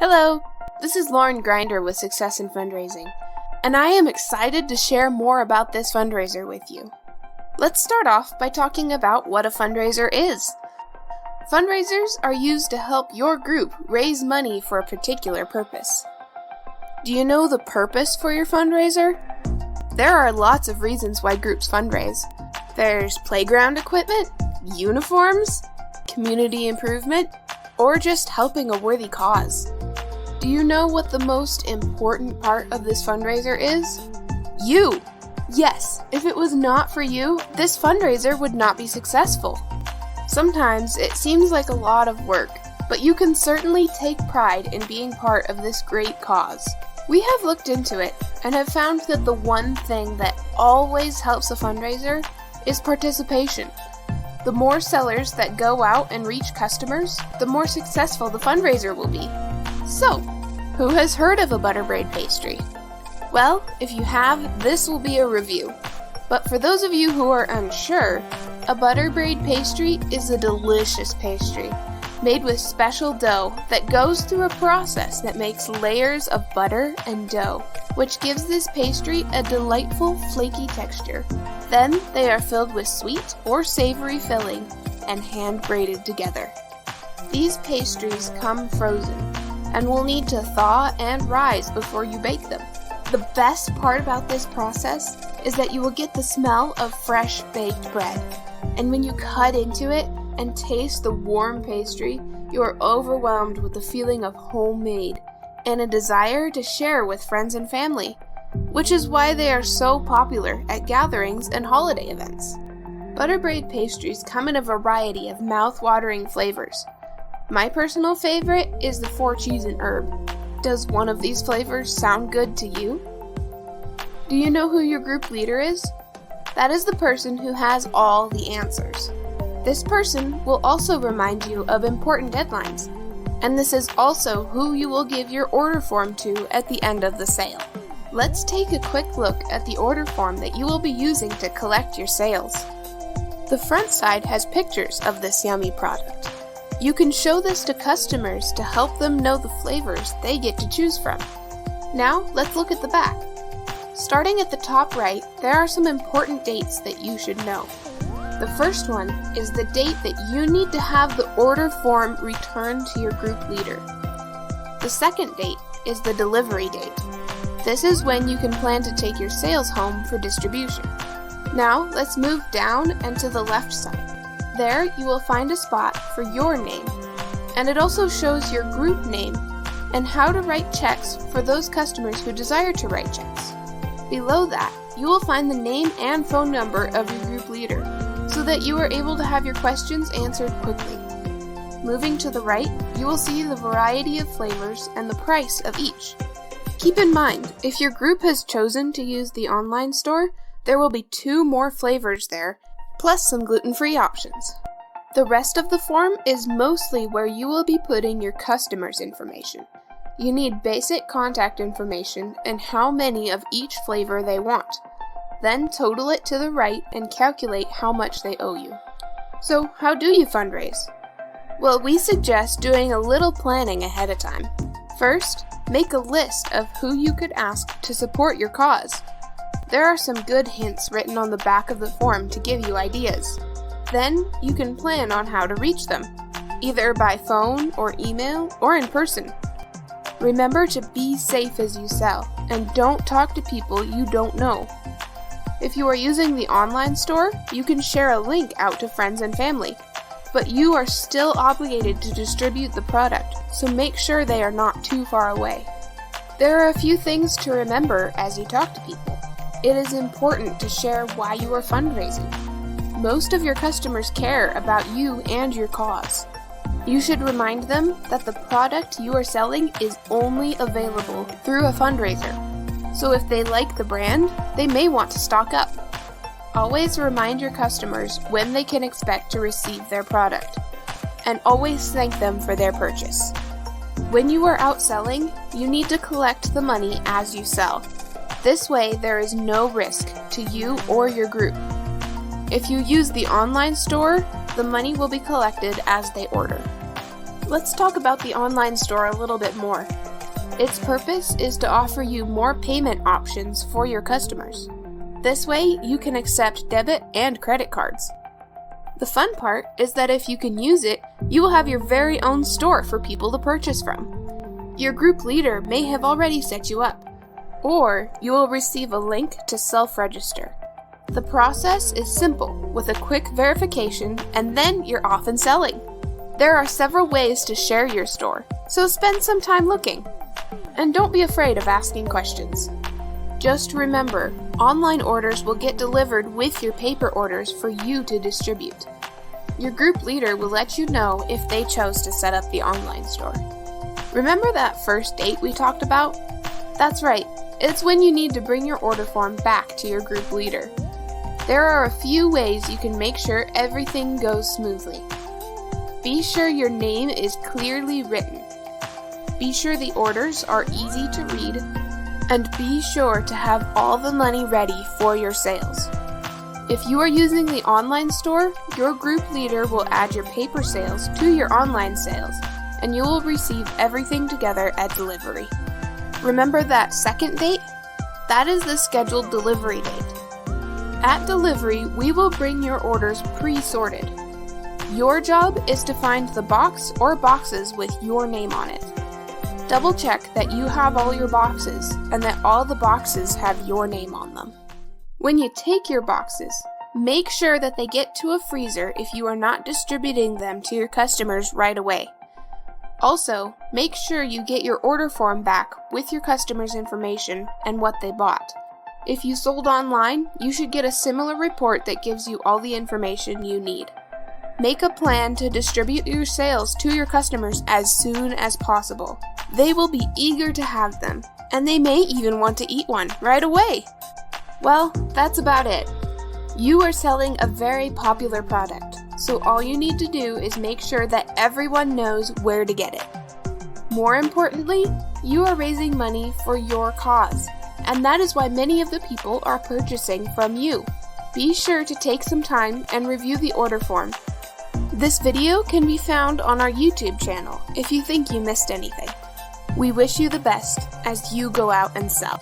Hello, this is Lauren Grinder with Success in Fundraising, and I am excited to share more about this fundraiser with you. Let's start off by talking about what a fundraiser is. Fundraisers are used to help your group raise money for a particular purpose. Do you know the purpose for your fundraiser? There are lots of reasons why groups fundraise. There's playground equipment, uniforms, community improvement, or just helping a worthy cause. Do you know what the most important part of this fundraiser is? You! Yes, if it was not for you, this fundraiser would not be successful. Sometimes it seems like a lot of work, but you can certainly take pride in being part of this great cause. We have looked into it and have found that the one thing that always helps a fundraiser is participation. The more sellers that go out and reach customers, the more successful the fundraiser will be. So, who has heard of a Butter Braid pastry? Well, if you have, this will be a review. But for those of you who are unsure, a Butter Braid pastry is a delicious pastry made with special dough that goes through a process that makes layers of butter and dough, which gives this pastry a delightful flaky texture. Then they are filled with sweet or savory filling and hand braided together. These pastries come frozen and will need to thaw and rise before you bake them. The best part about this process is that you will get the smell of fresh baked bread. And when you cut into it and taste the warm pastry, you are overwhelmed with the feeling of homemade and a desire to share with friends and family, which is why they are so popular at gatherings and holiday events. Butter braid pastries come in a variety of mouth-watering flavors. My personal favorite is the 4 cheese and herb. Does one of these flavors sound good to you? Do you know who your group leader is? That is the person who has all the answers. This person will also remind you of important deadlines, and this is also who you will give your order form to at the end of the sale. Let's take a quick look at the order form that you will be using to collect your sales. The front side has pictures of this yummy product. You can show this to customers to help them know the flavors they get to choose from. Now, let's look at the back. Starting at the top right, there are some important dates that you should know. The first one is the date that you need to have the order form returned to your group leader. The second date is the delivery date. This is when you can plan to take your sales home for distribution. Now, let's move down and to the left side. There, you will find a spot for your name, and it also shows your group name and how to write checks for those customers who desire to write checks. Below that, you will find the name and phone number of your group leader, so that you are able to have your questions answered quickly. Moving to the right, you will see the variety of flavors and the price of each. Keep in mind, if your group has chosen to use the online store, there will be 2 more flavors there, plus some gluten-free options. The rest of the form is mostly where you will be putting your customers' information. You need basic contact information and how many of each flavor they want. Then total it to the right and calculate how much they owe you. So, how do you fundraise? Well, we suggest doing a little planning ahead of time. First, make a list of who you could ask to support your cause. There are some good hints written on the back of the form to give you ideas. Then, you can plan on how to reach them, either by phone or email or in person. Remember to be safe as you sell, and don't talk to people you don't know. If you are using the online store, you can share a link out to friends and family, but you are still obligated to distribute the product, so make sure they are not too far away. There are a few things to remember as you talk to people. It is important to share why you are fundraising. Most of your customers care about you and your cause. You should remind them that the product you are selling is only available through a fundraiser. So if they like the brand, they may want to stock up. Always remind your customers when they can expect to receive their product, and always thank them for their purchase. When you are out selling, you need to collect the money as you sell. This way, there is no risk to you or your group. If you use the online store, the money will be collected as they order. Let's talk about the online store a little bit more. Its purpose is to offer you more payment options for your customers. This way, you can accept debit and credit cards. The fun part is that if you can use it, you will have your very own store for people to purchase from. Your group leader may have already set you up, or you will receive a link to self-register. The process is simple, with a quick verification, and then you're off and selling. There are several ways to share your store, so spend some time looking. And don't be afraid of asking questions. Just remember, online orders will get delivered with your paper orders for you to distribute. Your group leader will let you know if they chose to set up the online store. Remember that first date we talked about? That's right, it's when you need to bring your order form back to your group leader. There are a few ways you can make sure everything goes smoothly. Be sure your name is clearly written. Be sure the orders are easy to read, and be sure to have all the money ready for your sales. If you are using the online store, your group leader will add your paper sales to your online sales, and you will receive everything together at delivery. Remember that second date? That is the scheduled delivery date. At delivery, we will bring your orders pre-sorted. Your job is to find the box or boxes with your name on it. Double check that you have all your boxes and that all the boxes have your name on them. When you take your boxes, make sure that they get to a freezer if you are not distributing them to your customers right away. Also, make sure you get your order form back with your customers' information and what they bought. If you sold online, you should get a similar report that gives you all the information you need. Make a plan to distribute your sales to your customers as soon as possible. They will be eager to have them, and they may even want to eat one right away. Well, that's about it. You are selling a very popular product, so all you need to do is make sure that everyone knows where to get it. More importantly, you are raising money for your cause, and that is why many of the people are purchasing from you. Be sure to take some time and review the order form. This video can be found on our YouTube channel if you think you missed anything. We wish you the best as you go out and sell.